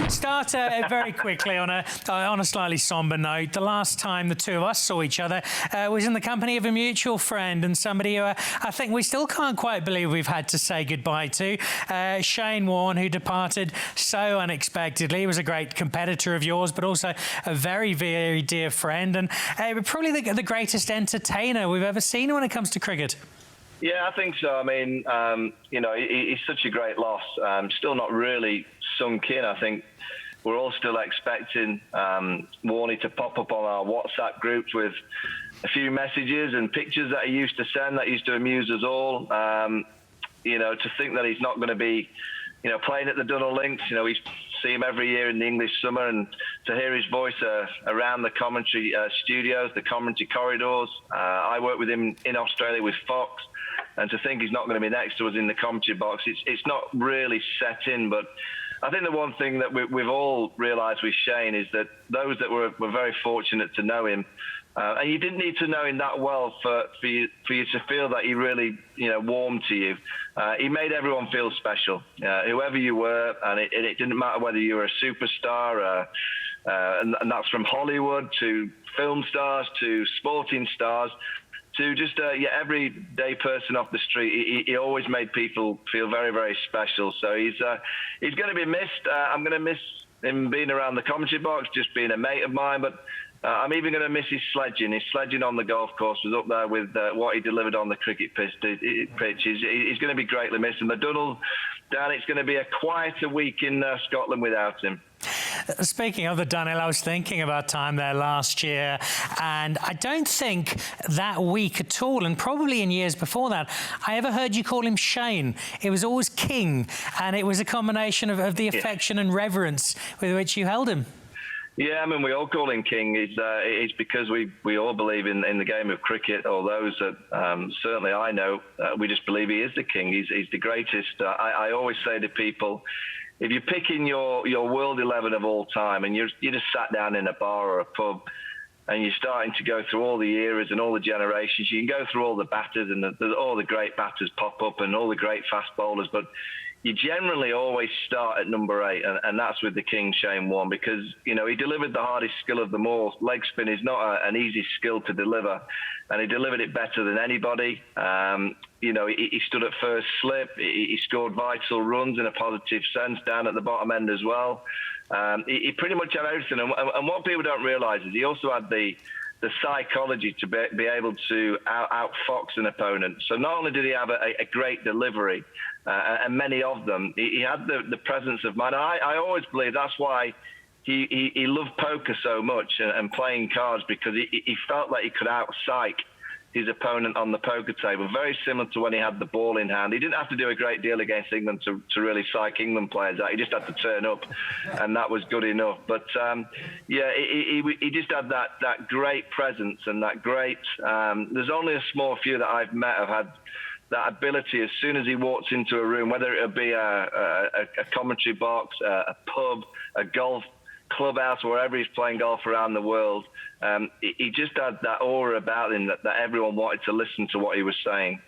start very quickly on a slightly sombre note. The last time the two of us saw each other was in the company of a mutual friend and somebody who I think we still can't quite believe we've had to say goodbye to. Shane Warne, who departed so unexpectedly. He was a great competitor of yours, but also a very, very dear friend, and probably the greatest entertainer we've ever seen when it comes to cricket. Yeah, I think so. I mean, he's such a great loss. Still not really sunk in. I think we're all still expecting Warney to pop up on our WhatsApp groups with a few messages and pictures that he used to send that used to amuse us all. To think that he's not going to be, playing at the Nicholl Links. We see him every year in the English summer, and to hear his voice around the commentary studios, the commentary corridors. I work with him in Australia with Fox. And to think he's not going to be next to us in the commentary box, it's not really set in. But I think the one thing that we've all realised with Shane is that those that were very fortunate to know him, and you didn't need to know him that well for you to feel that he really warmed to you. He made everyone feel special, whoever you were, and it didn't matter whether you were a superstar, and that's from Hollywood to film stars to sporting stars. To just everyday person off the street, he always made people feel very, very special. So he's going to be missed. I'm going to miss him being around the commentary box, just being a mate of mine. But I'm even going to miss his sledging. His sledging on the golf course was up there with what he delivered on the cricket pitch. He's going to be greatly missed. And the Nicholl, Dan, it's going to be a quieter week in Scotland without him. Speaking of the Nicholl, I was thinking about time there last year, and I don't think that week at all, and probably in years before that, I ever heard you call him Shane. It was always King, and it was a combination of the affection and reverence with which you held him. Yeah, I mean, we all call him King. It's because we all believe in the game of cricket, or those that certainly I know, we just believe he is the King. He's the greatest. I always say to people, if you're picking your world 11 of all time and you just sat down in a bar or a pub and you're starting to go through all the eras and all the generations, you can go through all the batters and all the great batters pop up and all the great fast bowlers, but you generally always start at number 8, and that's with the King, Shane Warne, because, he delivered the hardest skill of them all. Leg spin is not an easy skill to deliver, and he delivered it better than anybody. He stood at first slip. He scored vital runs in a positive sense down at the bottom end as well. He pretty much had everything. And what people don't realise is he also had the psychology to be able to outfox an opponent. So not only did he have a great delivery, and many of them, he had the presence of mind. I always believe that's why he loved poker so much and playing cards, because he felt like he could out-psych his opponent on the poker table, very similar to when he had the ball in hand. He didn't have to do a great deal against England to really psych England players out. He just had to turn up, and that was good enough. But he just had that great presence and that great. There's only a small few that I've met have had that ability. As soon as he walks into a room, whether it be a commentary box, a pub, a golf clubhouse, wherever he's playing golf around the world, he just had that aura about him that everyone wanted to listen to what he was saying.